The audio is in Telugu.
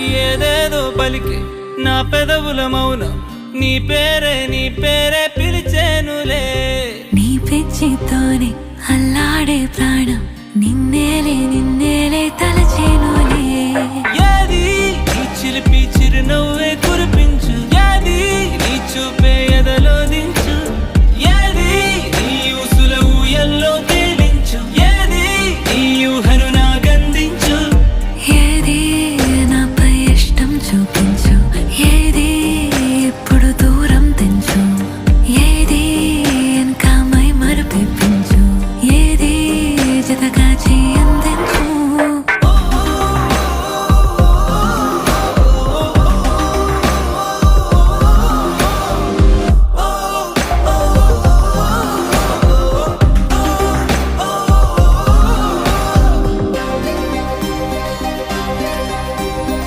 ఏదేదో పలికి నా పెదవుల మౌనం నీ పేరే పిలిచేనులే. నీ పిచ్చితోనే అల్లాడే ప్రాణం నిన్నేలే తలచేనులే.